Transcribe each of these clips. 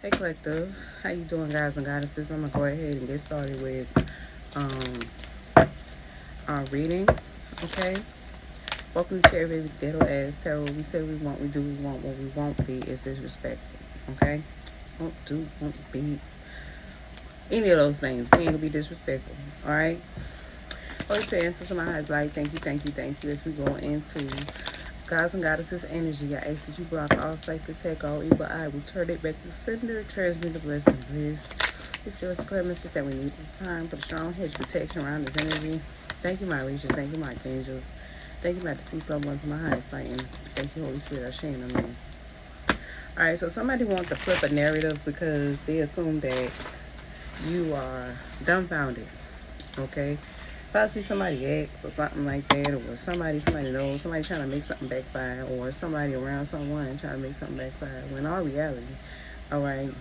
Hey collective, how you doing, guys and goddesses? I'm gonna go ahead and get started with our reading. Okay. Welcome to Cherry Baby's Ghetto Ass Tarot. We say we want, we do, we want. What we won't be is disrespectful. Okay. Won't be any of those things. We ain't gonna be disrespectful. All right. Holy Spirit, answer to my highest light. Thank you. As we go into gods and goddesses energy, I ask that you block all sight to take all evil eye. Return it back to sender. Transmit the blessing bliss. Please give us the clear message that we need this time. Put a strong hedge protection around this energy. Thank you, my reachers. Thank you, my angels. Thank you, my deceased loved ones, my highest light. And thank you, Holy Spirit, our shame. Amen. Alright, so somebody wants to flip a narrative because they assume that you are dumbfounded. Okay? Possibly somebody ex or something like that, or somebody knows, somebody trying to make something backfire, or somebody around someone trying to make something backfire. When all reality, alright,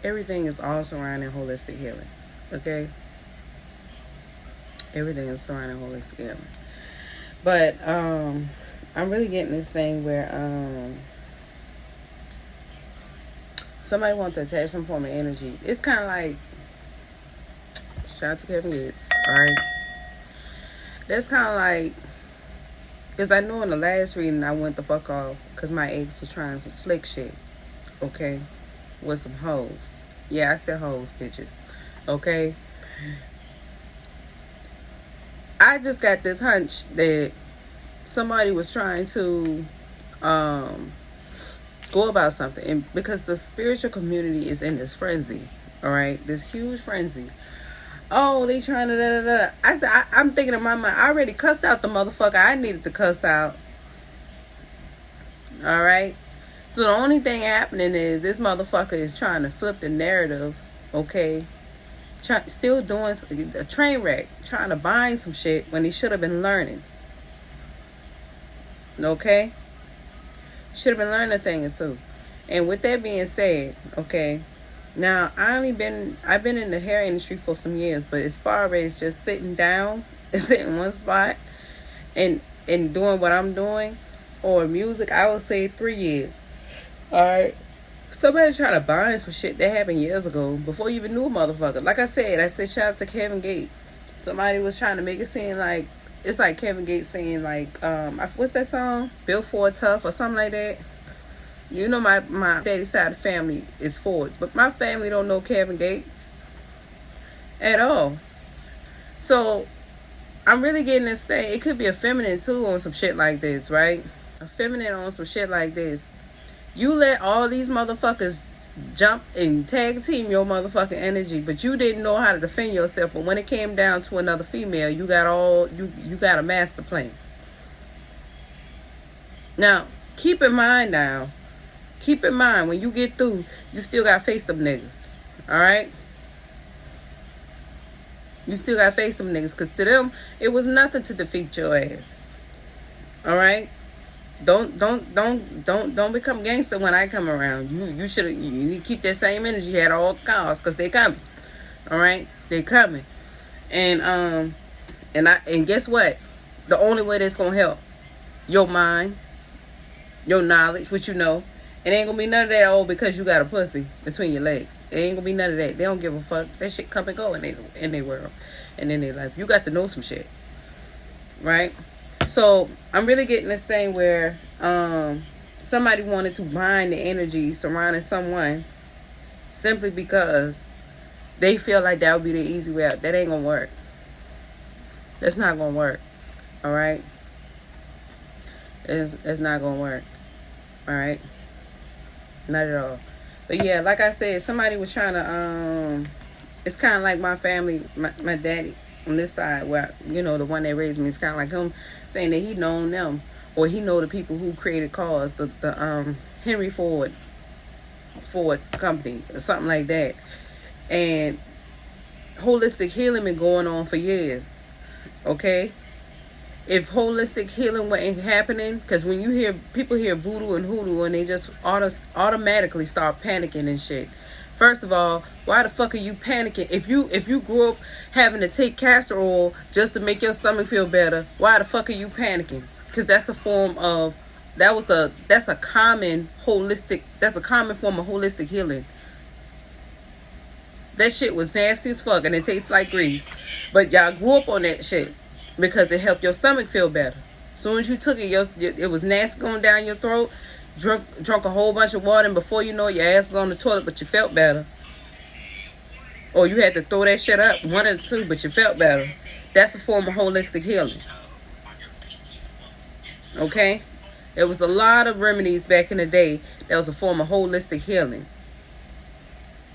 everything is all surrounding holistic healing. Okay? Everything is surrounding holistic healing. But I'm really getting this thing where somebody wants to attach some form of energy. It's kind of like, shout out to Kevin Gates, alright? That's kind of like, because I know in the last reading I went the fuck off because my ex was trying some slick shit, okay? With some hoes. Yeah, I said hoes, bitches, okay? I just got this hunch that somebody was trying to go about something, and because the spiritual community is in this frenzy, alright? This huge frenzy. Oh, they trying to da. I said, I'm thinking in my mind, I already cussed out the motherfucker I needed to cuss out. Alright? So the only thing happening is this motherfucker is trying to flip the narrative, okay? Still doing a train wreck, trying to bind some shit when he should have been learning. Okay? Should have been learning a thing or two. And with that being said, okay, now I've been in the hair industry for some years, but as far as just sitting down and sitting in one spot and doing what I'm doing, or music, I would say 3 years. Alright. Somebody trying to bind some shit that happened years ago before you even knew a motherfucker. Like I said shout out to Kevin Gates. Somebody was trying to make it seem like it's like Kevin Gates saying like what's that song? Built Ford Tough or something like that. You know my daddy's side of the family is Fords, but my family don't know Kevin Gates at all. So I'm really getting this thing. It could be a feminine too on some shit like this, right? A feminine on some shit like this. You let all these motherfuckers jump and tag team your motherfucking energy, but you didn't know how to defend yourself. But when it came down to another female, you got a master plan. Now, keep in mind when you get through, you still got to face them niggas. Alright? You still got to face them niggas, because to them, it was nothing to defeat your ass. Alright? Don't become gangster when I come around. You need to keep that same energy at all costs, because they coming. Alright? They coming. And guess what? The only way that's gonna help your mind, your knowledge, what you know. It ain't gonna be none of that, because you got a pussy between your legs. It ain't gonna be none of that. They don't give a fuck. That shit come and go in their world and in their life. You got to know some shit. Right? So I'm really getting this thing where somebody wanted to bind the energy surrounding someone simply because they feel like that would be the easy way out. That ain't gonna work. That's not gonna work. Alright? It's not gonna work. Alright? Not at all. But yeah, like I said, somebody was trying to it's kind of like my family, my daddy on this side, where, you know, the one that raised me, it's kind of like him saying that he known them, or he know the people who created cars, the Henry Ford company or something like that. And holistic healing been going on for years. Okay? If holistic healing wasn't happening, because when you hear people hear voodoo and hoodoo and they just automatically start panicking and shit. First of all, why the fuck are you panicking? If you grew up having to take castor oil just to make your stomach feel better, why the fuck are you panicking? Because that's a form of That's a common holistic. That's a common form of holistic healing. That shit was nasty as fuck and it tastes like grease. But y'all grew up on that shit because it helped your stomach feel better. As soon as you took it, it was nasty going down your throat. Drunk a whole bunch of water, and before you know it, your ass was on the toilet, but you felt better. Or you had to throw that shit up, one or two, but you felt better. That's a form of holistic healing. Okay? There was a lot of remedies back in the day that was a form of holistic healing.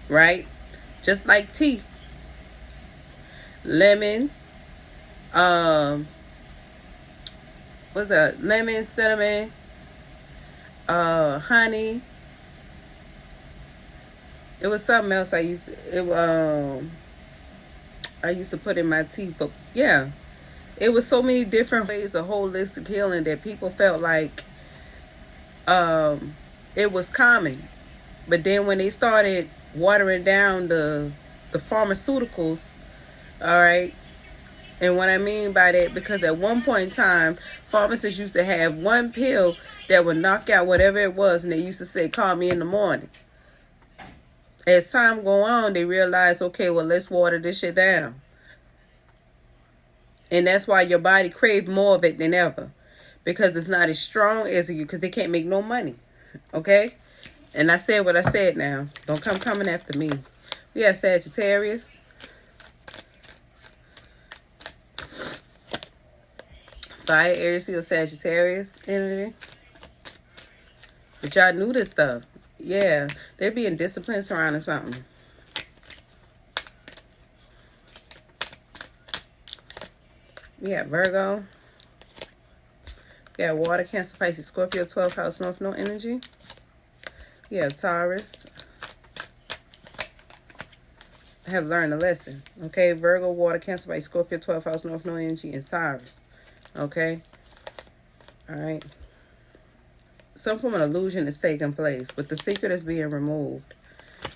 Right? Just like tea. Lemon. What's that? Lemon, cinnamon, honey. It was something else I used to put in my tea, but yeah. It was so many different ways of holistic healing that people felt like it was common. But then when they started watering down the pharmaceuticals, all right, and what I mean by that, because at one point in time, pharmacists used to have one pill that would knock out whatever it was, and they used to say, call me in the morning. As time go on, they realized, okay, well, let's water this shit down. And that's why your body craves more of it than ever. Because it's not as strong as you, because they can't make no money. Okay? And I said what I said now. Don't come coming after me. We have Sagittarius. Fire, Aries, Leo, Sagittarius energy. But y'all knew this stuff. Yeah. They're being disciplined surrounding something. We got Virgo. We got Water, Cancer, Pisces, Scorpio, 12th house, North Node energy. We have Taurus. I have learned a lesson. Okay, Virgo, Water, Cancer, Pisces, Scorpio, 12th house, North Node energy, and Taurus. Okay? Alright. Some form of illusion is taking place, but the secret is being removed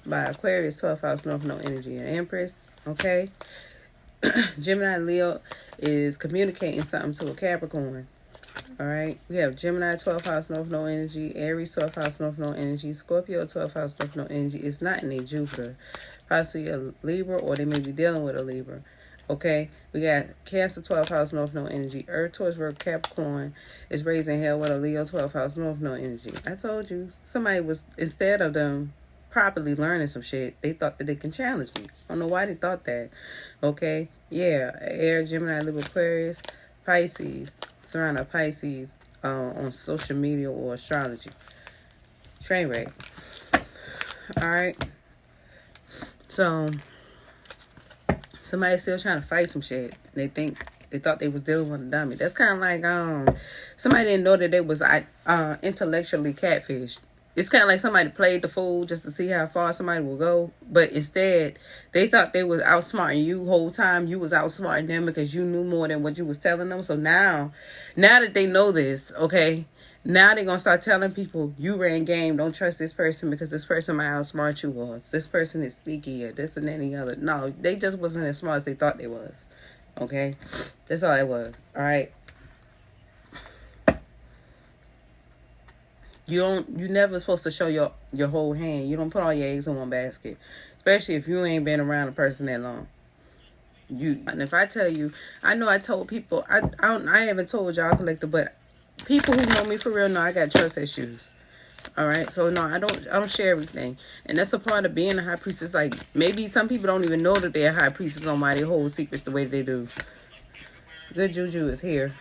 by Aquarius, 12th house, North Node energy, and Empress. Okay? Gemini, Leo is communicating something to a Capricorn. Alright? We have Gemini, 12th house, North Node energy, Aries, 12th house, North Node energy, Scorpio, 12th house, North Node energy. It's not in a Jupiter. Possibly a Libra, or they may be dealing with a Libra. Okay, we got Cancer, 12th house, North Node energy. Earth, Taurus, Virgo, Capricorn is raising hell with a Leo, 12th house, North Node energy. I told you, somebody was, instead of them properly learning some shit, they thought that they can challenge me. I don't know why they thought that. Okay, yeah, Air, Gemini, Libra, Aquarius, Pisces, surrounded Pisces on social media or astrology. Train wreck. Alright. So somebody's still trying to fight some shit. They thought they was dealing with a dummy. That's kind of like somebody didn't know that they was intellectually catfished. It's kind of like somebody played the fool just to see how far somebody will go. But instead, they thought they was outsmarting you the whole time. You was outsmarting them because you knew more than what you was telling them. So now that they know this, okay, now they're going to start telling people, you ran game, don't trust this person because this person might outsmart you, or this person is sneaky, or this and any other. No, they just wasn't as smart as they thought they was. Okay? That's all it was. Alright? You never supposed to show your whole hand. You don't put all your eggs in one basket. Especially if you ain't been around a person that long. And if I tell you, I know I told people, I haven't told y'all collective, but people who know me for real know I got trust issues. Alright, so no, I don't share everything. And that's a part of being a high priestess. Like, maybe some people don't even know that they're a high priestess on why they hold secrets the way they do. Good juju is here.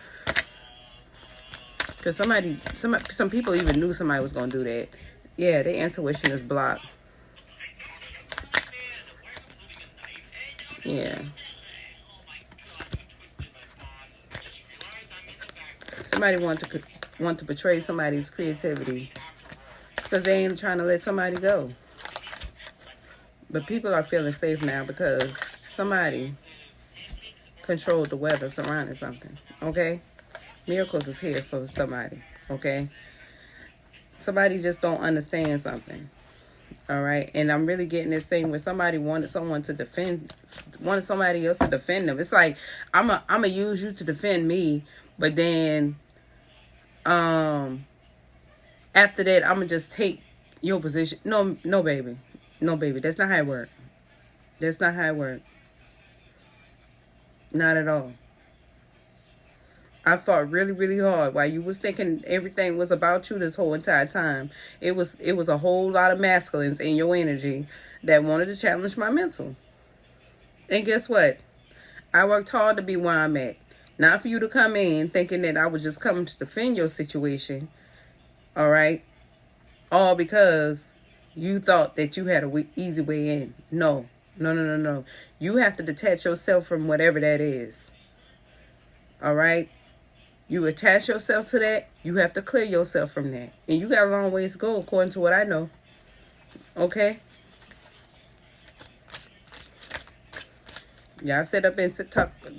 Because some people even knew somebody was going to do that. Yeah, their intuition is blocked. Yeah. Somebody want to betray somebody's creativity because they ain't trying to let somebody go. But people are feeling safe now because somebody controlled the weather surrounding something. Okay? Miracles is here for somebody. Okay? Somebody just don't understand something. Alright? And I'm really getting this thing where somebody wanted somebody else to defend them. It's like, I'm a use you to defend me, but then after that, I'm going to just take your position. No, no, baby. No, baby. That's not how it works. That's not how it works. Not at all. I fought really, really hard while you was thinking everything was about you this whole entire time. It was a whole lot of masculines in your energy that wanted to challenge my mental. And guess what? I worked hard to be where I'm at. Not for you to come in thinking that I was just coming to defend your situation. All right? All because you thought that you had a easy way in. No. No, no, no, no. You have to detach yourself from whatever that is. All right? You attach yourself to that, you have to clear yourself from that. And you got a long ways to go according to what I know. Okay? Y'all sit up and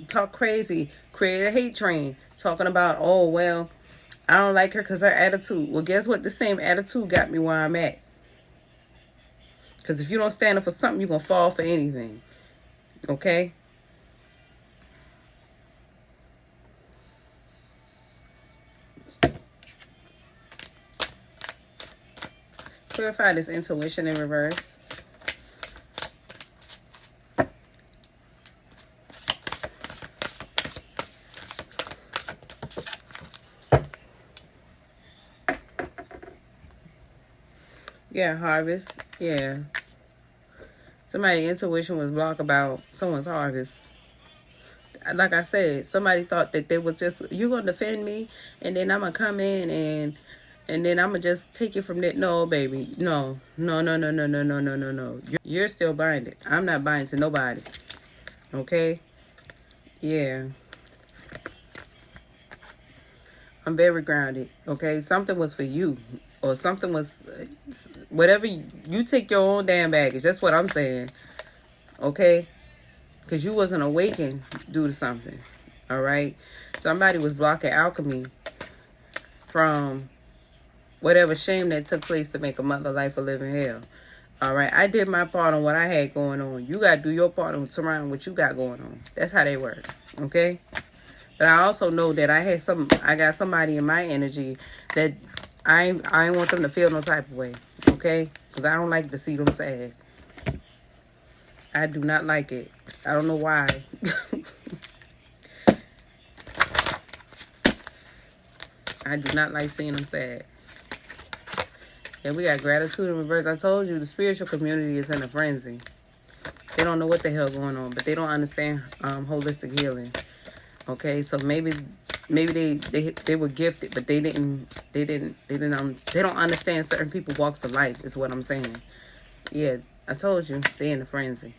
talk crazy, create a hate train, talking about, oh, well, I don't like her because her attitude. Well, guess what? The same attitude got me where I'm at. Because if you don't stand up for something, you're going to fall for anything. Okay? Clarify this intuition in reverse. Yeah, harvest. Yeah. Somebody's intuition was blocked about someone's harvest. Like I said, somebody thought that they was just, you're going to defend me, and then I'm going to come in and then I'm going to just take it from there. No, baby. No. No, no, no, no, no, no, no, no, no. You're still binded. I'm not binding to nobody. Okay? Yeah. I'm very grounded. Okay? Something was for you. Or something was, whatever, you take your own damn baggage. That's what I'm saying. Okay? Because you wasn't awakened due to something. All right? Somebody was blocking alchemy from whatever shame that took place to make a mother life a living hell. All right? I did my part on what I had going on. You got to do your part on surrounding what you got going on. That's how they work. Okay? But I also know that I got somebody in my energy that I ain't want them to feel no type of way. Okay? Because I don't like to see them sad. I do not like it. I don't know why. I do not like seeing them sad. And we got gratitude in reverse. I told you the spiritual community is in a frenzy. They don't know what the hell going on, but they don't understand holistic healing. Okay, so maybe they were gifted, but they don't understand certain people's walks of life. Is what I'm saying. Yeah, I told you they in a frenzy.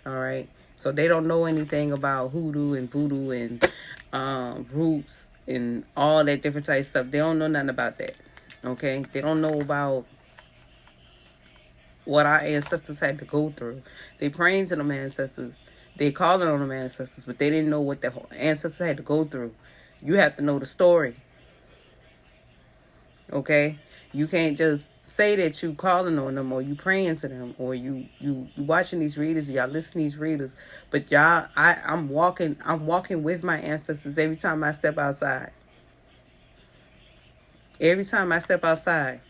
All right, so they don't know anything about hoodoo and voodoo and roots and all that different type of stuff. They don't know nothing about that. Okay, they don't know about what our ancestors had to go through. They praying to them ancestors. They calling on them ancestors, but they didn't know what the ancestors had to go through. You have to know the story. Okay? You can't just say that you calling on them or you praying to them or you watching these readers, y'all listen to these readers, but y'all, I'm walking with my ancestors every time I step outside. Every time I step outside.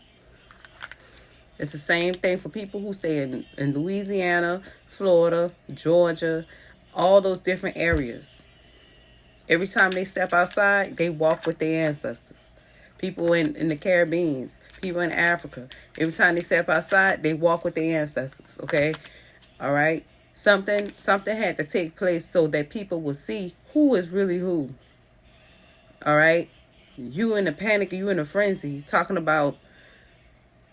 It's the same thing for people who stay in Louisiana, Florida, Georgia, all those different areas. Every time they step outside, they walk with their ancestors. People in the Caribbean, people in Africa. Every time they step outside, they walk with their ancestors, okay? All right? Something had to take place so that people will see who is really who. All right? You in a panic, you in a frenzy, talking about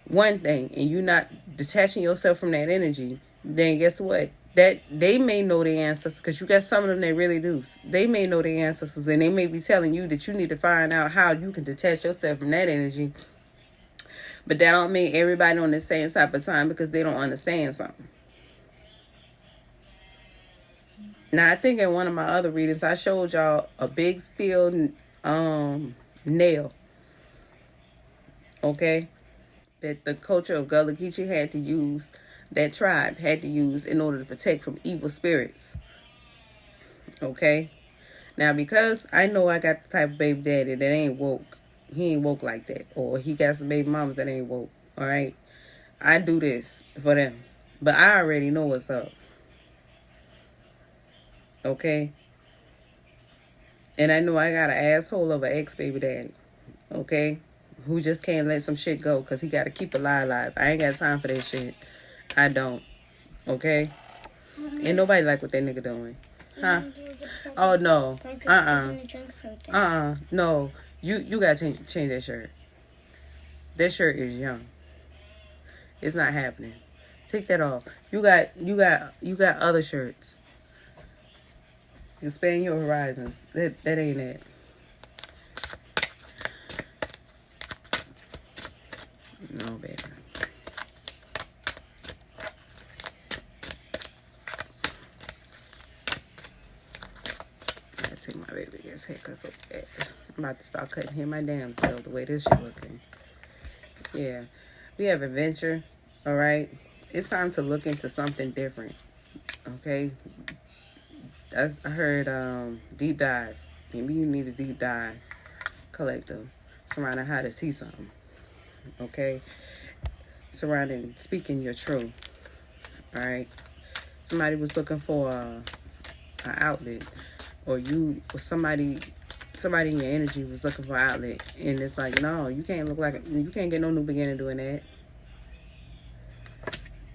one thing and you not detaching yourself from that energy, then guess what? That they may know their ancestors, because you got some of them that really do. They may know their ancestors and they may be telling you that you need to find out how you can detach yourself from that energy. But that don't mean everybody on the same type of time because they don't understand something. Now, I think in one of my other readings, I showed y'all a big steel nail. Okay? That the culture of Gullah Geechee had to use, that tribe had to use in order to protect from evil spirits. Okay? Now, because I know I got the type of baby daddy that ain't woke, he ain't woke like that, or he got some baby mamas that ain't woke. All right, I do this for them, but I already know what's up. Okay, and I know I got an asshole of an ex baby daddy. Okay, who just can't let some shit go because he got to keep a lie alive. I ain't got time for that shit. I don't. Okay, ain't nobody like what that nigga doing. Huh? Oh no. No. You gotta change that shirt. That shirt is young. It's not happening. Take that off. You got other shirts. Expand your horizons. That ain't it. No, baby. Take my baby gets haircuts okay. I'm about to start cutting him my damn self the way this shit looking. Yeah. We have adventure. Alright. It's time to look into something different. Okay. I heard deep dive. Maybe you need a deep dive collective surrounding how to see something. Okay. Surrounding speaking your truth. Alright. Somebody was looking for an outlet. Or somebody in your energy was looking for an outlet, and it's like, no, you can't get no new beginning doing that.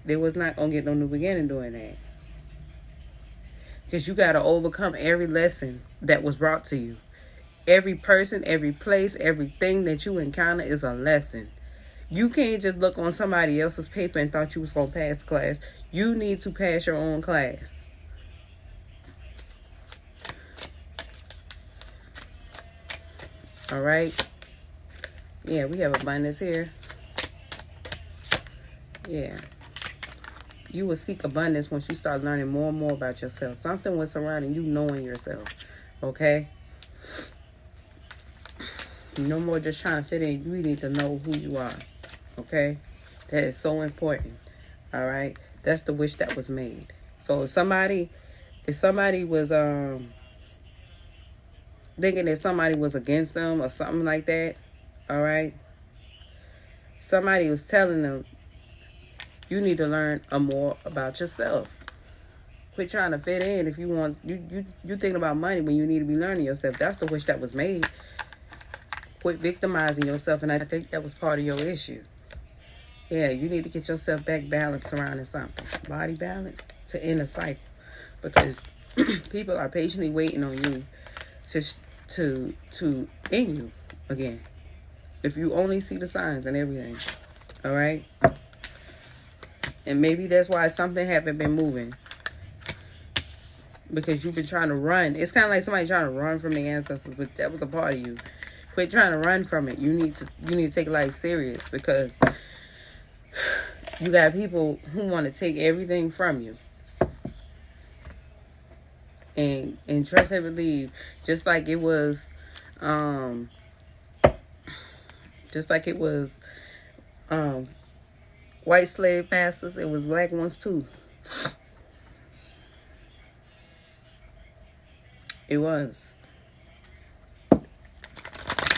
They was not gonna get no new beginning doing that, because you gotta overcome every lesson that was brought to you. Every person, every place, everything that you encounter is a lesson. You can't just look on somebody else's paper and thought you was gonna pass the class. You need to pass your own class. All right. Yeah, we have abundance here. Yeah. You will seek abundance once you start learning more and more about yourself. Something was surrounding you knowing yourself. Okay? No more just trying to fit in. You need to know who you are. Okay? That is so important. All right? That's the wish that was made. So if somebody was thinking that somebody was against them or something like that, all right? Somebody was telling them, you need to learn more about yourself. Quit trying to fit in if you want, you thinking about money when you need to be learning yourself. That's the wish that was made. Quit victimizing yourself, and I think that was part of your issue. Yeah, you need to get yourself back balanced surrounding something. Body balance to end a cycle. Because people are patiently waiting on you to end you again. If you only see the signs and everything. All right? And maybe that's why something haven't been moving. Because you've been trying to run. It's kind of like somebody trying to run from the ancestors, but that was a part of you. Quit trying to run from it. You need to take life serious, because you got people who want to take everything from you. And trust and believe, just like it was white slave masters, it was black ones too. It was.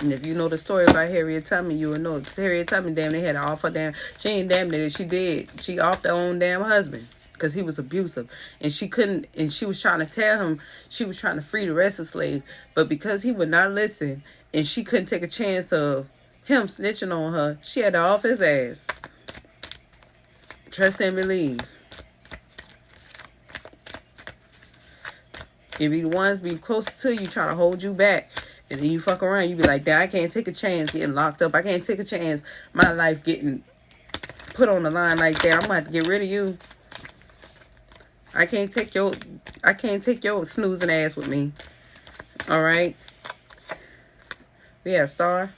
And if you know the story about Harriet Tubman, you will know. Harriet Tubman, damn, they had to off her damn. She ain't damn near. She did. She offed her own damn husband because he was abusive, and she couldn't. And she was trying to tell him she was trying to free the rest of the slaves, but because he would not listen, and she couldn't take a chance of him snitching on her, she had to off his ass. Trust and believe. It be the ones be close to you trying to hold you back. And then you fuck around, you be like, I can't take a chance getting locked up. I can't take a chance my life getting put on the line like that. I'm gonna have to get rid of you. I can't take your snoozing ass with me. Alright? We have Star.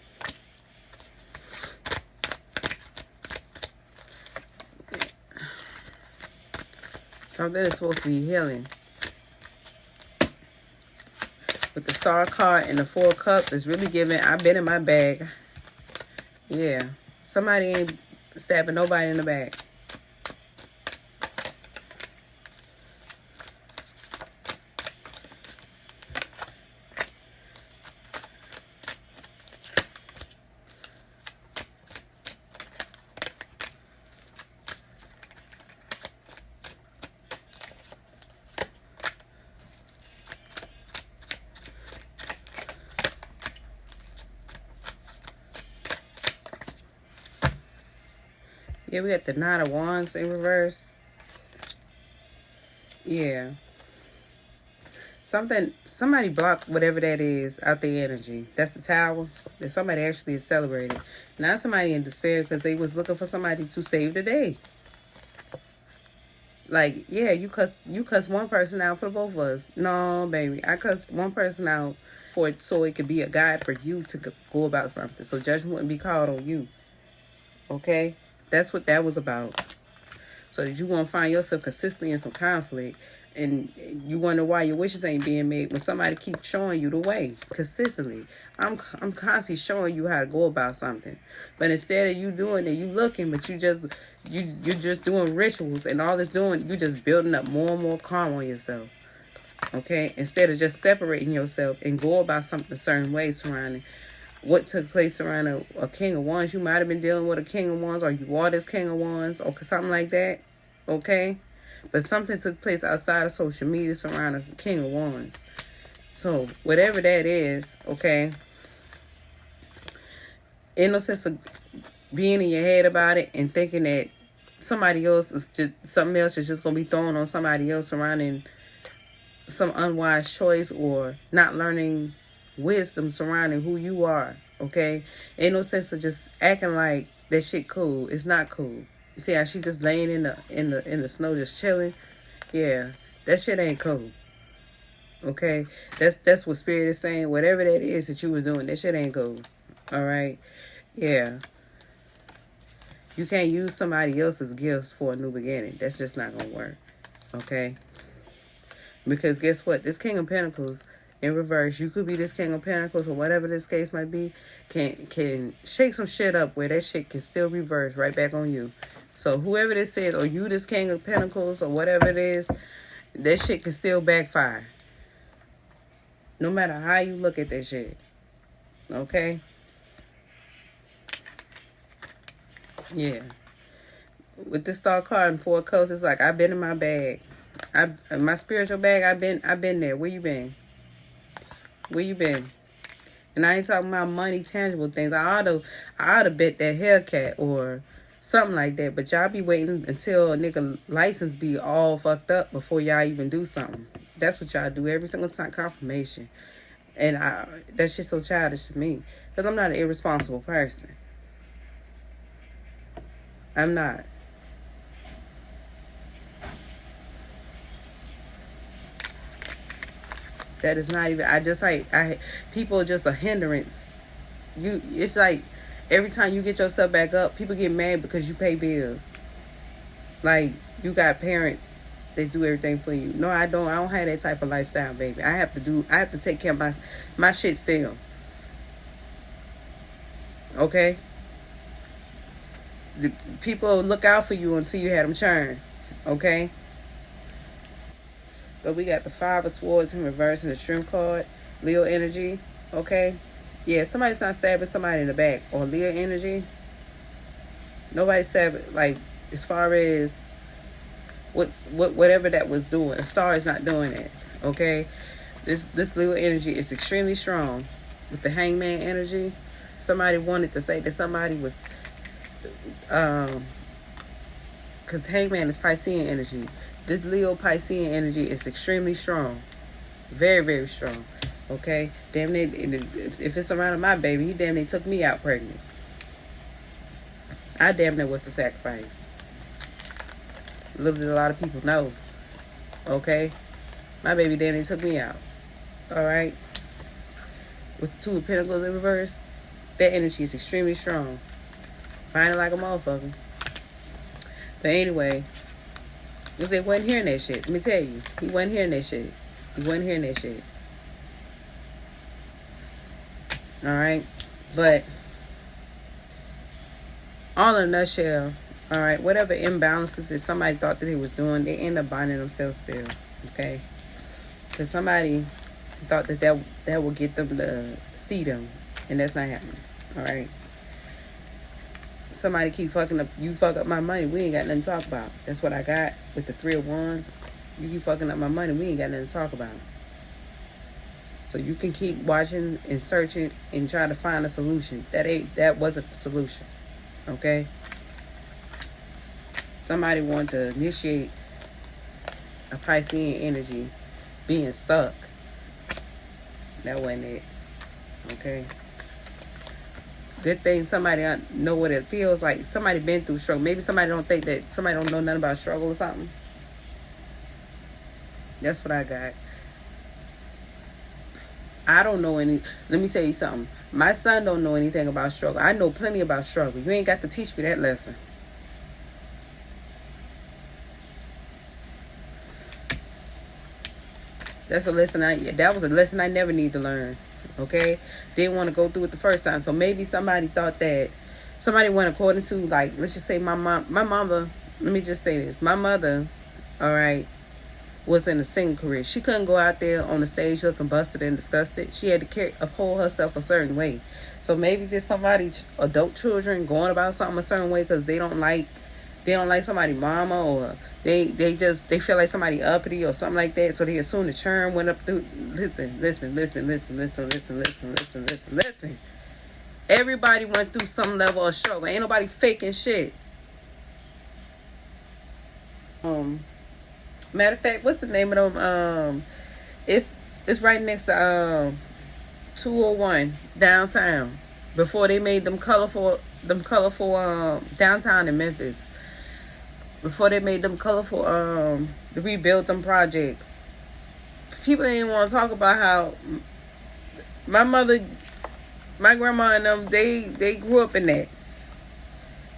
Something is supposed to be healing. With the Star card and the 4 cups, it's really giving, I've been in my bag. Yeah. Somebody ain't stabbing nobody in the back. Yeah, we got the Nine of Wands in reverse. Yeah. Somebody blocked whatever that is out their energy. That's the Tower. That somebody actually is celebrating. Now somebody in despair because they was looking for somebody to save the day. Like, yeah, you cuss one person out for both of us. No, baby, I cussed one person out for it so it could be a guide for you to go about something. So judgment wouldn't be called on you. Okay? That's what that was about. So that you won't find yourself consistently in some conflict and you wonder why your wishes ain't being made when somebody keeps showing you the way consistently. I'm constantly showing you how to go about something, but instead of you doing it, you looking, but you're just doing rituals, and all it's doing, you just building up more and more karma on yourself. Okay, instead of just separating yourself and go about something a certain way surrounding what took place around a King of Wands. You might have been dealing with a King of Wands, or you are this King of Wands, or something like that. Okay? But something took place outside of social media surrounding the King of Wands. So, whatever that is, okay? In no sense of being in your head about it and thinking that something else is just going to be thrown on somebody else surrounding some unwise choice or not learning wisdom surrounding who you are, okay? Ain't no sense of just acting like that shit cool. It's not cool. You see how she just laying in the snow just chilling? Yeah, that shit ain't cool. Okay? That's what Spirit is saying. Whatever that is that you was doing, that shit ain't cool. Alright? Yeah. You can't use somebody else's gifts for a new beginning. That's just not gonna work. Okay? Because guess what? This King of Pentacles in reverse, you could be this King of Pentacles or whatever this case might be, can shake some shit up where that shit can still reverse right back on you. So whoever this is, or you this King of Pentacles or whatever it is, that shit can still backfire. No matter how you look at that shit. Okay? Yeah. With this Star card and Four of Cups, it's like I've been in my bag. My spiritual bag, I've been there. Where you been? Where you been? And I ain't talking about money, tangible things. I ought to bet that Hellcat or something like that. But y'all be waiting until a nigga license be all fucked up before y'all even do something. That's what y'all do every single time. Confirmation. And that's just so childish to me. Because I'm not an irresponsible person. I'm not. That is not even. People are just a hindrance. It's like every time you get yourself back up, people get mad because you pay bills. Like you got parents that do everything for you. No, I don't. I don't have that type of lifestyle, baby. I have to take care of my shit still. Okay. The people look out for you until you had them churn. Okay. But we got the Five of Swords in reverse and the Shrimp card. Leo energy. Okay. Yeah, somebody's not stabbing somebody in the back. Or Leo energy. Nobody's stabbing, like, as far as whatever that was doing. A star is not doing it. Okay. This Leo energy is extremely strong. With the Hangman energy. Somebody wanted to say that somebody was because Hangman is Piscean energy. This Leo Piscean energy is extremely strong. Very, very strong. Okay? Damn near, if it's around my baby, he damn near took me out pregnant. I damn near was the sacrifice. Little did a lot of people know. Okay? My baby damn near took me out. Alright? With the Two of Pentacles in reverse, that energy is extremely strong. Find it like a motherfucker. But anyway, because they wasn't hearing that shit. Let me tell you. He wasn't hearing that shit. He wasn't hearing that shit. Alright? But, all in a nutshell, alright, whatever imbalances that somebody thought that they was doing, they end up binding themselves still. Okay? Because somebody thought that would get them to see them. And that's not happening. Alright? Somebody keep fucking up. You fuck up my money. We ain't got nothing to talk about. That's what I got with the Three of Wands. You keep fucking up my money. We ain't got nothing to talk about. So you can keep watching and searching and trying to find a solution. That wasn't the solution. Okay? somebody want to initiate a Piscean energy being stuck. That wasn't it. Okay. Good thing somebody know what it feels like. Somebody been through struggle. Maybe somebody don't think that somebody don't know nothing about struggle or something. That's what I got. I don't know any. Let me tell you something. My son don't know anything about struggle. I know plenty about struggle. You ain't got to teach me that lesson. That was a lesson I never need to learn. Okay? Didn't want to go through it the first time. So maybe somebody thought that somebody went according to, like, let's just say my mother, let me just say this. My mother, all right, was in a singing career. She couldn't go out there on the stage looking busted and disgusted. She had to uphold herself a certain way. So maybe there's somebody, adult children, going about something a certain way because they don't like somebody mama, or they feel like somebody uppity or something like that. So they assume the churn went up through. Listen. Everybody went through some level of struggle. Ain't nobody faking shit. Matter of fact, what's the name of them? It's right next to 201 downtown. Before they made them colorful downtown in Memphis. Before they made them colorful to rebuild them projects. People didn't want to talk about how my grandma and them, they grew up in that.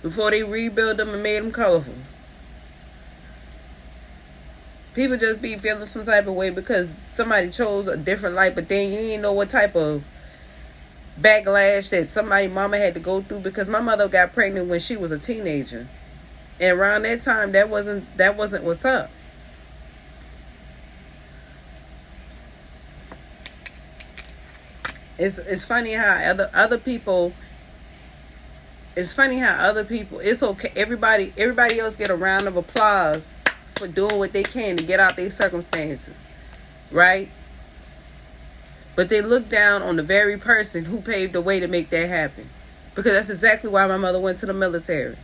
Before they rebuilt them and made them colorful. People just be feeling some type of way because somebody chose a different light, but then you didn't know what type of backlash that somebody mama had to go through, because my mother got pregnant when she was a teenager. And around that time, that wasn't what's up. It's funny how other people. It's funny how other people. It's okay. Everybody else get a round of applause for doing what they can to get out their circumstances, right? But they look down on the very person who paved the way to make that happen, because that's exactly why my mother went to the military.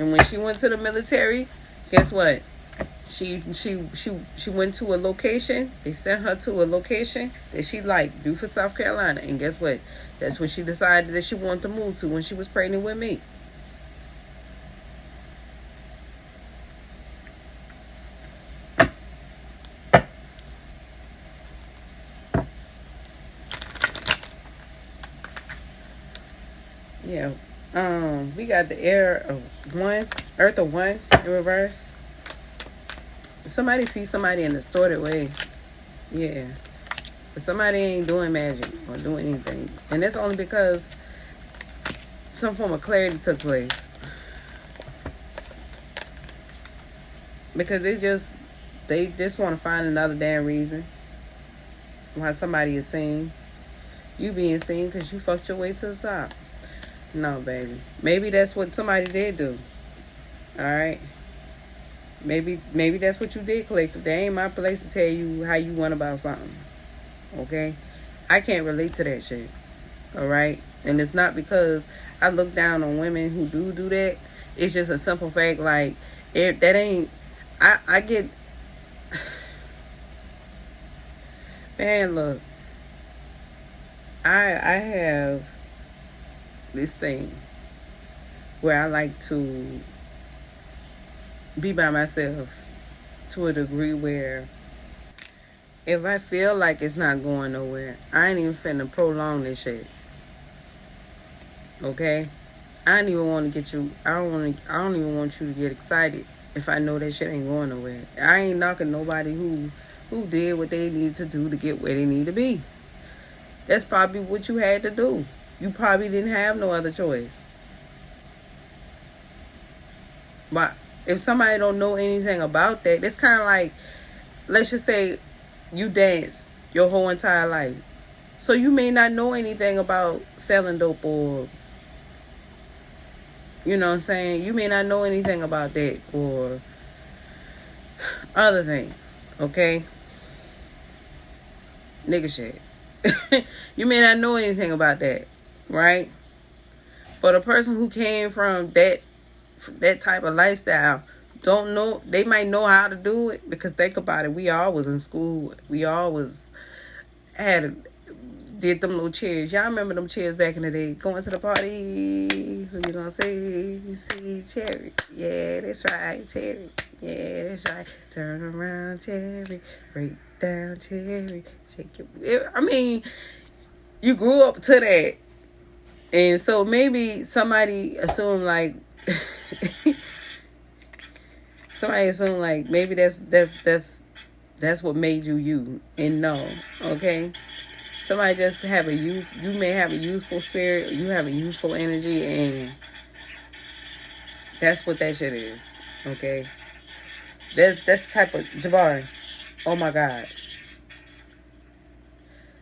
And when she went to the military, guess what? She went to a location. They sent her to a location that she liked, Beaufort, South Carolina. And guess what? That's what she decided that she wanted to move to when she was pregnant with me. Yeah. We got the Earth of One in reverse. Somebody sees somebody in a distorted way. Yeah. But somebody ain't doing magic or doing anything. And that's only because some form of clarity took place. Because they just want to find another damn reason why somebody is seen. You being seen because you fucked your way to the top. No, baby. Maybe that's what somebody did do. Alright? Maybe that's what you did, collective. That ain't my place to tell you how you went about something. Okay? I can't relate to that shit. Alright? And it's not because I look down on women who do that. It's just a simple fact, like, that ain't... I get... Man, look. I have this thing where I like to be by myself to a degree where if I feel like it's not going nowhere, I ain't even finna prolong this shit. Okay? I don't even want to get you, I don't even want you to get excited if I know that shit ain't going nowhere. I ain't knocking nobody who did what they need to do to get where they need to be. That's probably what you had to do. You probably didn't have no other choice. But if somebody don't know anything about that, it's kind of like, let's just say you dance your whole entire life. So you may not know anything about selling dope, or, you know what I'm saying? You may not know anything about that or other things, okay? Nigga shit. You may not know anything about that, right? But a person who came from that type of lifestyle don't know. They might know how to do it because think about it. We all was in school. We all was had did them little cheers. Y'all remember them cheers back in the day? Going to the party. Who you gonna see? You see Cherry. Yeah, that's right. Cherry. Yeah, that's right. Turn around, Cherry. Break down, Cherry. Shake your. I mean, you grew up to that. And so maybe somebody assumed like maybe that's what made you you. And no, okay? Somebody just have you may have a youthful spirit, you have a youthful energy, and that's what that shit is. Okay? That's the type of Jabari. Oh my God.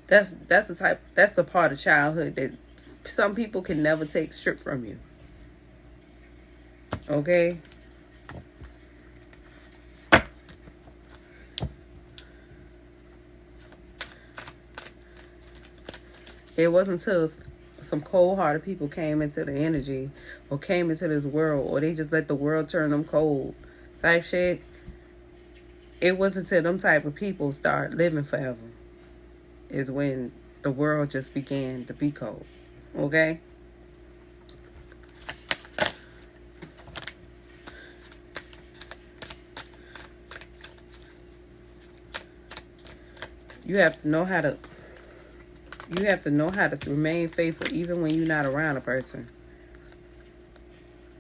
That's the part of childhood that some people can never take stripped from you. Okay? It wasn't until some cold-hearted people came into the energy or came into this world, or they just let the world turn them cold type shit. It wasn't until them type of people start living forever is when the world just began to be cold. Okay? You have to know how to remain faithful even when you're not around a person.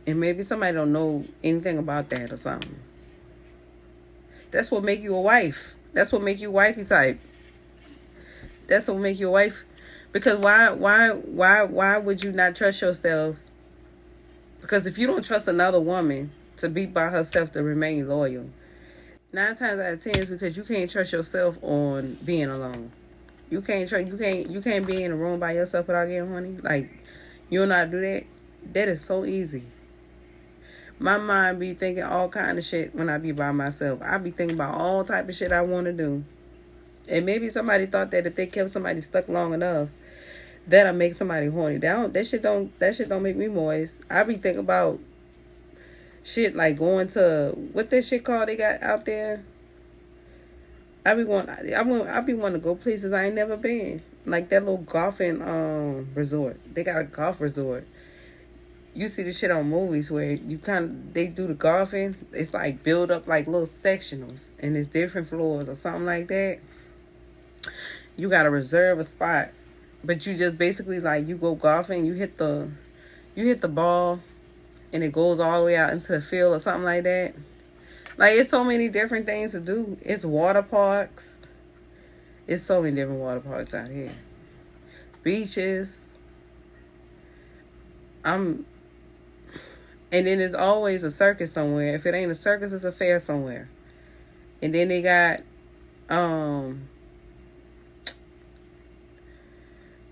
And maybe somebody don't know anything about that or something. That's what make you a wife. That's what make you wifey type. That's what make you a wife. Because why would you not trust yourself? Because if you don't trust another woman to be by herself to remain loyal, 9 times out of 10 is because you can't trust yourself on being alone. You can't be in a room by yourself without getting horny. Like, you don't know how to do that. That is so easy. My mind be thinking all kind of shit when I be by myself. I be thinking about all type of shit I want to do. And maybe somebody thought that if they kept somebody stuck long enough, that'll make somebody horny. That shit don't make me moist. I be thinking about shit like going to what that shit called they got out there. I be wanting to go places I ain't never been. Like that little golfing resort. They got a golf resort. You see the shit on movies where they do the golfing. It's like build up like little sectionals and it's different floors or something like that. You gotta reserve a spot. But you just basically like you go golfing, you hit the ball and it goes all the way out into the field or something like that. Like, it's so many different things to do. It's water parks. It's so many different water parks out here. Beaches. And then there's always a circus somewhere. If it ain't a circus, it's a fair somewhere. And then they got,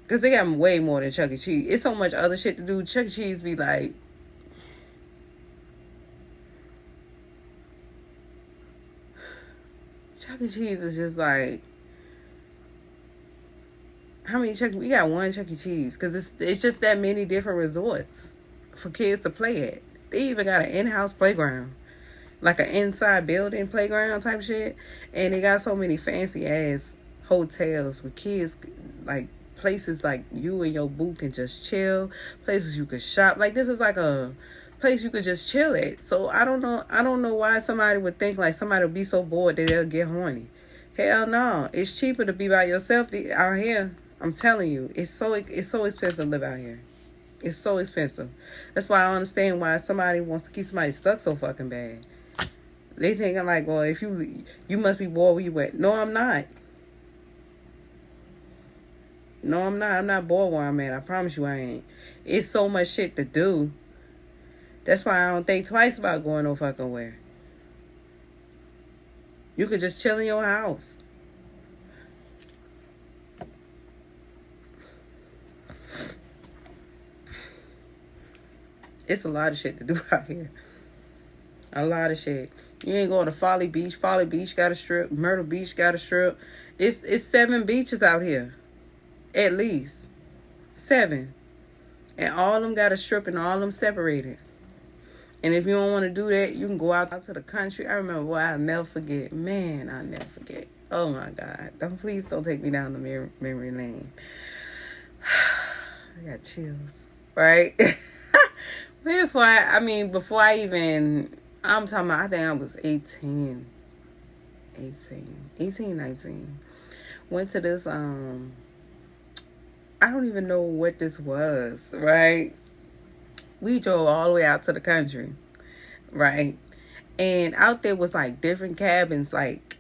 because they got way more than Chuck E. Cheese. It's so much other shit to do. Chuck E. Cheese be like, Chuck E. Cheese is just like, how many we got one Chuck E. Cheese because it's just that many different resorts for kids to play at. They even got an in-house playground, like an inside building playground type shit, and they got so many fancy ass hotels with kids, like places like you and your boo can just chill, places you could shop. Like this is like a place you could just chill at. So I don't know why somebody would think like somebody would be so bored that they'll get horny. Hell no, it's cheaper to be by yourself out here. I'm telling you, it's so expensive to live out here. It's so expensive. That's why I understand why somebody wants to keep somebody stuck so fucking bad. They thinking like, well, if you must be bored where you at. No, I'm not. No, I'm not. I'm not bored where I'm at. I promise you I ain't. It's so much shit to do. That's why I don't think twice about going no fucking where. You could just chill in your house. It's a lot of shit to do out here. A lot of shit. You ain't going to Folly Beach. Folly Beach got a strip. Myrtle Beach got a strip. It's 7 beaches out here. At least 7. And all of them got a strip and all of them separated. And if you don't want to do that, you can go out to the country. I remember, boy, I'll never forget. Man, I'll never forget. Oh my God. Please don't take me down the memory lane. I got chills. Right? before I even, I'm talking about, I think I was 18, 19. Went to this, I don't even know what this was, right? We drove all the way out to the country, right? And out there was like different cabins, like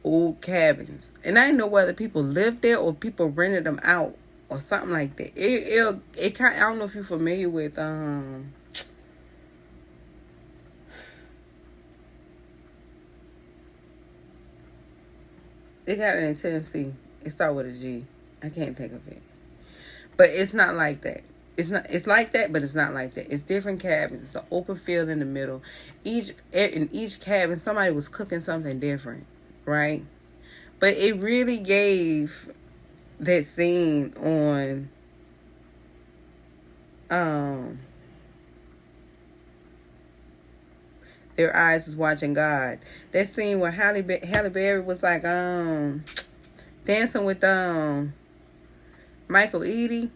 old cabins. And I didn't know whether people lived there or people rented them out or something like that. It kind, I don't know if you're familiar with it got an in Tennessee. It started with a G. I can't think of it. But it's not like that. It's like that, but it's not like that. It's different cabins. It's an open field in the middle. In each cabin, somebody was cooking something different, right? But it really gave that scene on Their Eyes Is Watching God. That scene where Halle Berry was like dancing with Michael Eady.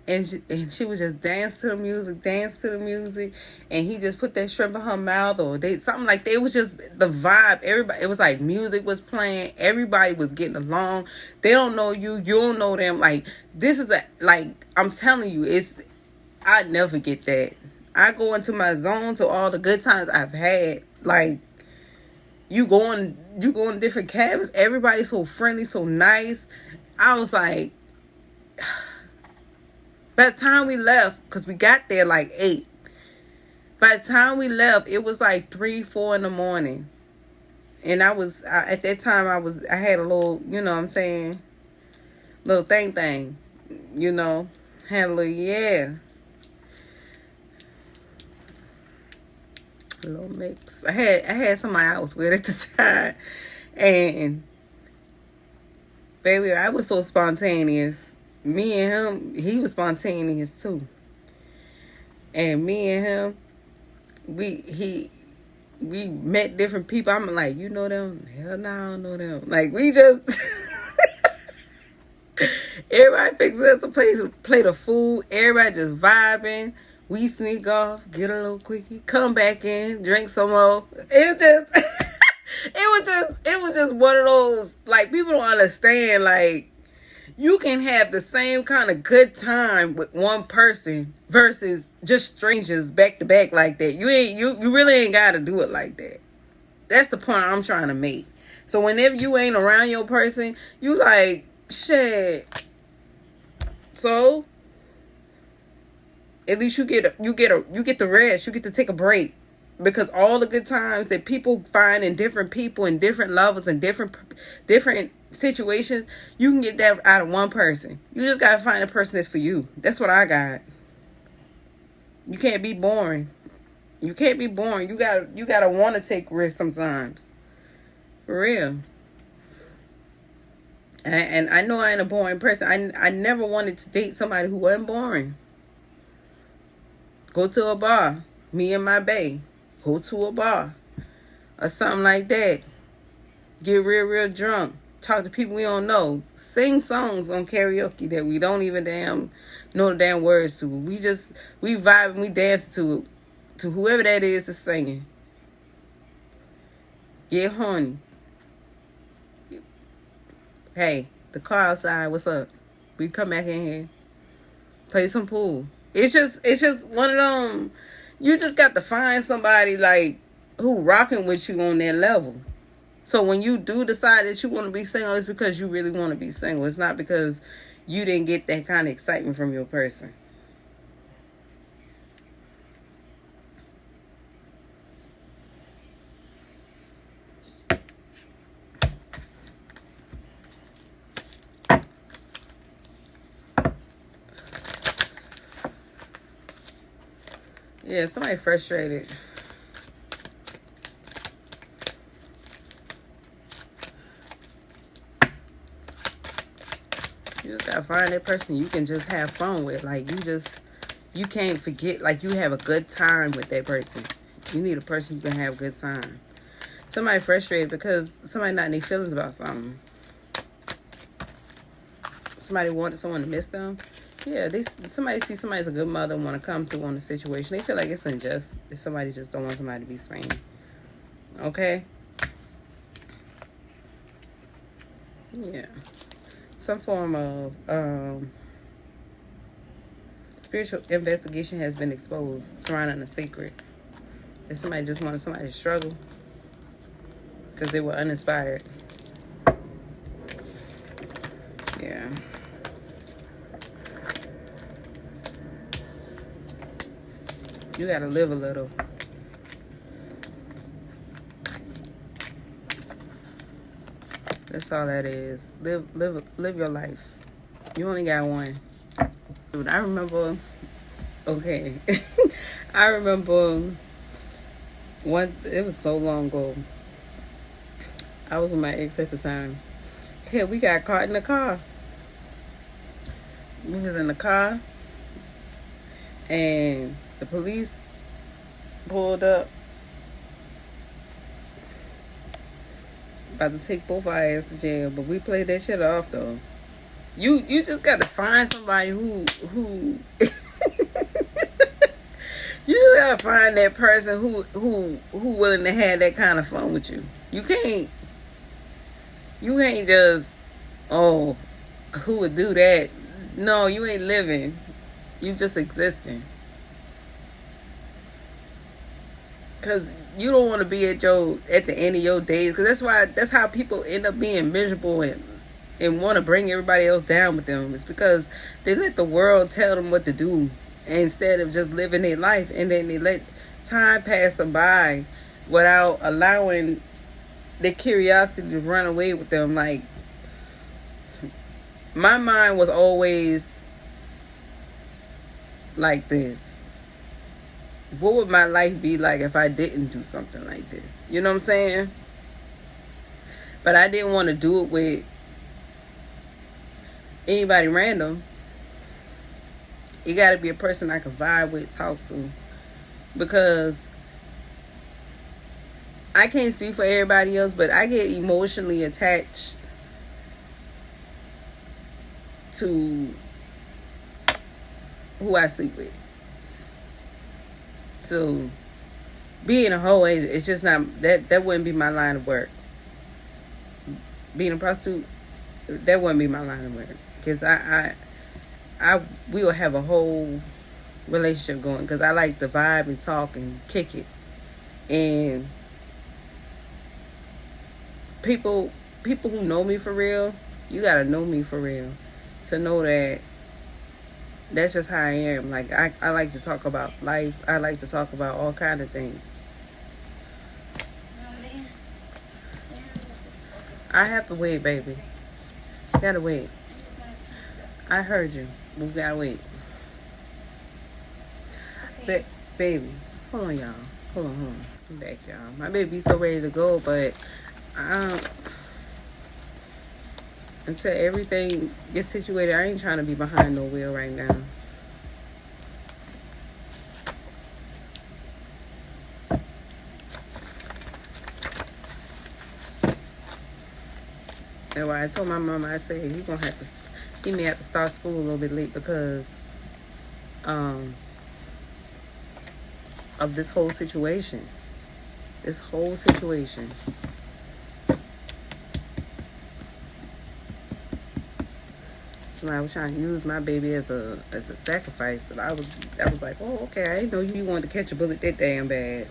And she was just dance to the music, and he just put that shrimp in her mouth, or something like that. It was just the vibe. Everybody, it was like music was playing. Everybody was getting along. They don't know you, you don't know them. Like, this is I'm telling you, I'd never forget that. I go into my zone to all the good times I've had. Like, you go in different cabins. Everybody's so friendly, so nice. I was like. By the time we left, because we got there like 8. By the time we left, it was like 3, 4 in the morning. And at that time, I had a little, you know what I'm saying? Little thing, you know? Had a little, yeah. A little mix. I had somebody I was with at the time. And, baby, I was so spontaneous. Me and him, he was spontaneous too. And me and him, we met different people. I'm like, you know them? Hell no, I don't know them. Like, we just everybody fixes us a plate of food. Everybody just vibing. We sneak off, get a little quickie, come back in, drink some more. It was just one of those, like, people don't understand, like, you can have the same kind of good time with one person versus just strangers back to back like that. You really ain't gotta do it like that. That's the point I'm trying to make. So whenever you ain't around your person, you like, shit. So at least you get the rest. You get to take a break. Because all the good times that people find in different people and different levels and different situations, you can get that out of one person. You just gotta find a person that's for you. That's what I got. You can't be boring. You can't be boring. You gotta want to take risks sometimes. For real. And I know I ain't a boring person. I never wanted to date somebody who wasn't boring. Go to a bar. Me and my bae. Go to a bar. Or something like that. Get real drunk. Talk to people we don't know. Sing songs on karaoke that we don't even know the damn words to. We vibe and we dance to whoever that is that's singing. Get horny. Hey, the car outside, what's up? We come back in here. Play some pool. It's just one of them. You just got to find somebody like who rocking with you on that level. So when you do decide that you want to be single, it's because you really want to be single. It's not because you didn't get that kind of excitement from your person. Yeah, somebody frustrated. You just gotta find that person you can just have fun with. Like, you can't forget, like, you have a good time with that person. You need a person you can have a good time. Somebody frustrated because somebody not in their feelings about something. Somebody wanted someone to miss them. Yeah, somebody see somebody's a good mother and want to come through on the situation. They feel like it's unjust if somebody just don't want somebody to be seen. Okay? Yeah. Some form of spiritual investigation has been exposed surrounding a secret. That somebody just wanted somebody to struggle because they were uninspired. Yeah. You gotta live a little. That's all that is. Live your life. You only got one. Dude, I remember. Okay, I remember it was so long ago. I was with my ex at the time. Yeah, we got caught in the car. We was in the car, and the police pulled up, about to take both our ass to jail. But we played that shit off though. You just gotta find somebody who you just gotta find that person who willing to have that kind of fun with you. You can't just, oh, who would do that? No, you ain't living. You just existing. Cause you don't want to be at the end of your days. Cause that's how people end up being miserable and want to bring everybody else down with them. It's because they let the world tell them what to do instead of just living their life, and then they let time pass them by without allowing their curiosity to run away with them. Like, my mind was always like this. What would my life be like if I didn't do something like this? You know what I'm saying? But I didn't want to do it with anybody random. It got to be a person I can vibe with, talk to. Because I can't speak for everybody else, but I get emotionally attached to who I sleep with. So being a hoe, it's just not, that wouldn't be my line of work. Being a prostitute, that wouldn't be my line of work. Because we will have a whole relationship going, because I like to vibe and talk and kick it. And people who know me for real, you gotta know me for real to know that that's just how I am. Like, I like to talk about life. I like to talk about all kind of things. I have to wait, baby. Gotta wait. I heard you. We gotta wait. Okay. Baby, hold on, y'all. Hold on. I'm back, y'all. My baby's so ready to go, but until everything gets situated, I ain't trying to be behind no wheel right now. And when I told my mama, I said he may have to start school a little bit late because of this whole situation. This whole situation. So I was trying to use my baby as a sacrifice. And I was like, oh, okay, I didn't know you wanted to catch a bullet that damn bad.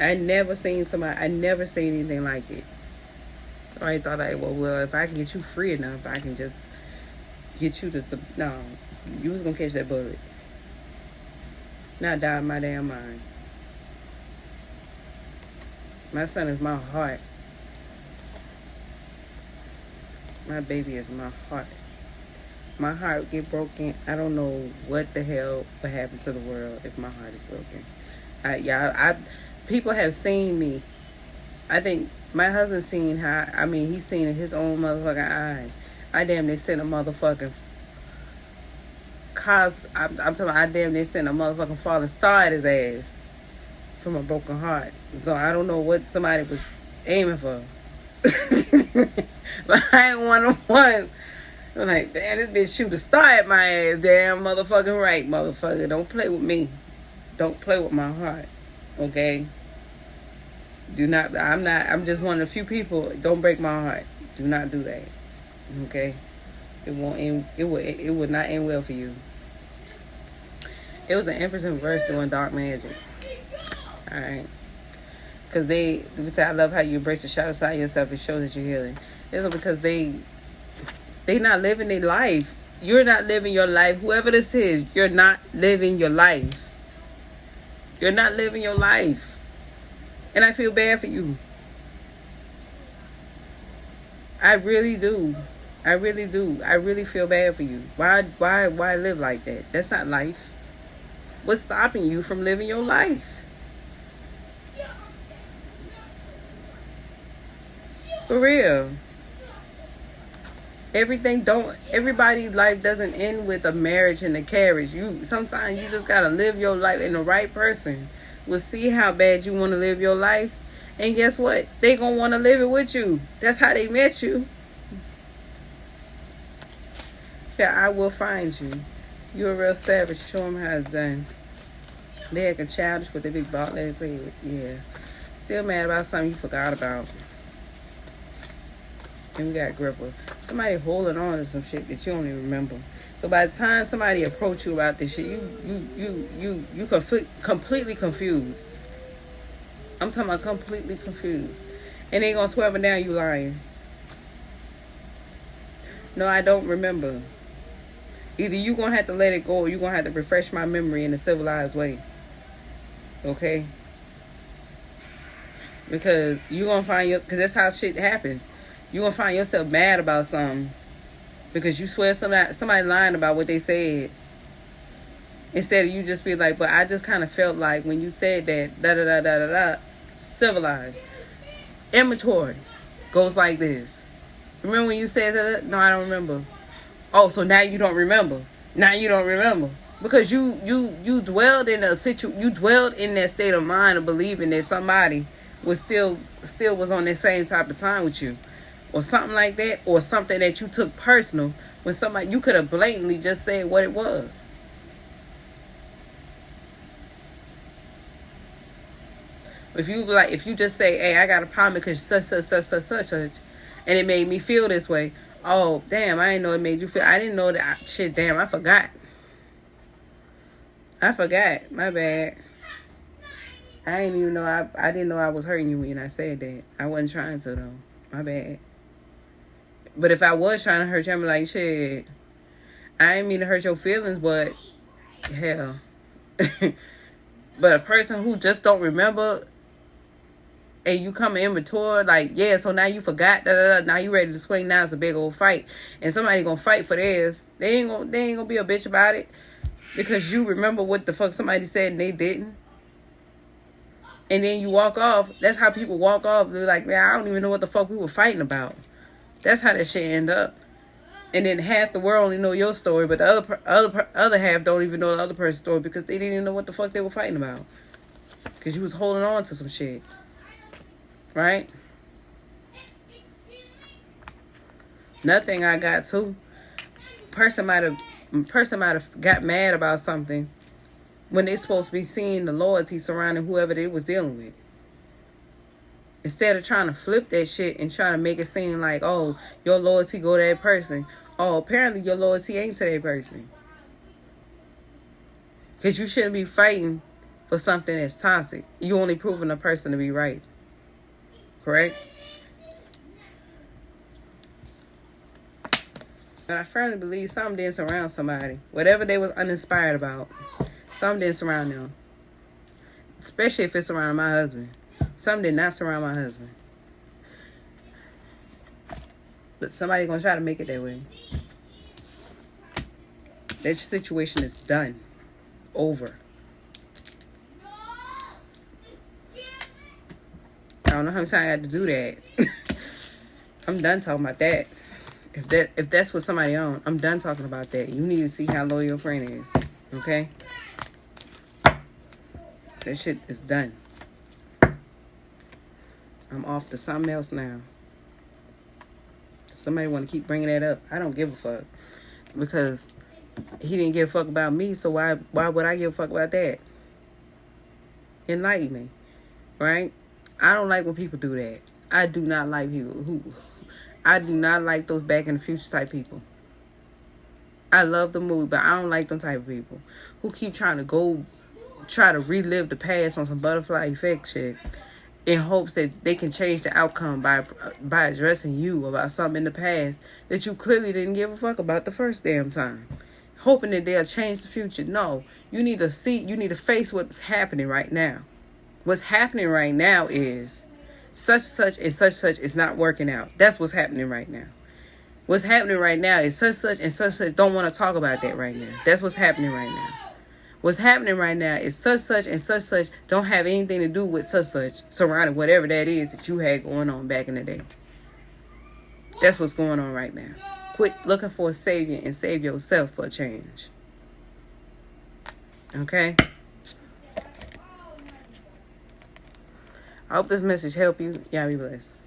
I never seen anything like it. So I thought, well, if I can get you free enough, I can just get you to no, you was gonna catch that bullet. Not die in my damn mind. My son is my heart. My baby is my heart. My heart get broken. I don't know what the hell would happen to the world if my heart is broken. People have seen me. I think my husband's seen he's seen in his own motherfucking eye. I damn near sent a motherfucking I'm talking about I damn near sent a motherfucking falling star at his ass from a broken heart. So I don't know what somebody was aiming for. But I ain't one of one. I'm like, damn, this bitch shoot a star at my ass. Damn motherfucking right, motherfucker. Don't play with me. Don't play with my heart. Okay? Do not, I'm just one of the few people. Don't break my heart. Do not do that. Okay? It won't end, it would not end well for you. It was an Empress in reverse doing dark magic. Alright? Because they say, I love how you embrace the shadow side of yourself. It shows that you're healing. It's because they not living their life. You're not living your life. Whoever this is, you're not living your life. You're not living your life. And I feel bad for you. I really do. I really do. I really feel bad for you. Why live like that? That's not life. What's stopping you from living your life? For real. Everybody's life doesn't end with a marriage and a carriage. Sometimes you just gotta live your life, and the right person will see how bad you want to live your life, and guess what? They gonna want to live it with you. That's how they met you. Yeah, I will find you. You're a real savage. Show them how it's done. They acting childish with the big bald legs. Yeah. Still mad about something you forgot about. And we got grippers. Somebody holding on to some shit that you don't even remember. So by the time somebody approach you about this shit, you completely confused. I'm talking about completely confused. And they gonna swear down you lying. No, I don't remember. Either you gonna have to let it go, or you gonna have to refresh my memory in a civilized way. Okay? Because you gonna find because that's how shit happens. You gonna find yourself mad about something because you swear somebody lying about what they said. Instead of you just be like, but I just kind of felt like when you said that, da da da da da da, civilized. Immaturity goes like this. Remember when you said that? No, I don't remember. Oh, so now you don't remember. Now you don't remember. Because you dwelled in you dwelled in that state of mind of believing that somebody was still was on that same type of time with you. Or something like that, or something that you took personal when somebody, you could have blatantly just said what it was. If you just say, hey, I got a problem because such, and it made me feel this way. Oh, damn, I didn't know it made you feel. I didn't know that. Shit, damn, I forgot. My bad. I didn't even know. I didn't know I was hurting you when I said that. I wasn't trying to though. My bad. But if I was trying to hurt you, I'm like, shit, I didn't mean to hurt your feelings, but hell. But a person who just don't remember and you come immature, like, yeah, so now you forgot, now you ready to swing, now it's a big old fight. And somebody gonna fight for theirs. They ain't gonna be a bitch about it because you remember what the fuck somebody said and they didn't. And then you walk off. That's how people walk off. They're like, man, I don't even know what the fuck we were fighting about. That's how that shit end up. And then half the world only know your story, but the other half don't even know the other person's story because they didn't even know what the fuck they were fighting about. Because you was holding on to some shit. Right? Nothing I got to. Person might have got mad about something when they supposed to be seeing the loyalty surrounding whoever they was dealing with. Instead of trying to flip that shit and trying to make it seem like, oh, your loyalty go to that person. Oh, apparently your loyalty ain't to that person. Because you shouldn't be fighting for something that's toxic. You only proving a person to be right. Correct? And I firmly believe something didn't surround somebody. Whatever they was uninspired about, something didn't surround them. Especially if it's around my husband. Something did not surround my husband. But somebody gonna try to make it that way. That situation is done. Over. I don't know how many times I had to do that. I'm done talking about that. If that's what somebody on, I'm done talking about that. You need to see how loyal your friend is. Okay? That shit is done. I'm off to something else now. Somebody want to keep bringing that up. I don't give a fuck. Because he didn't give a fuck about me, so why would I give a fuck about that? Enlighten me. Right? I don't like when people do that. I do not like people I do not like those Back in the Future type people. I love the movie, but I don't like them type of people who keep try to relive the past on some butterfly effect shit in hopes that they can change the outcome by addressing you about something in the past that you clearly didn't give a fuck about the first damn time. Hoping that they'll change the future. No, you need to face what's happening right now. What's happening right now is such and such is not working out. That's what's happening right now. What's happening right now is such and such don't want to talk about that right now. That's what's happening right now. What's happening right now is such and such don't have anything to do with such surrounding whatever that is that you had going on back in the day. That's what's going on right now. Quit looking for a savior and save yourself for a change. Okay? I hope this message helped you. Y'all be blessed.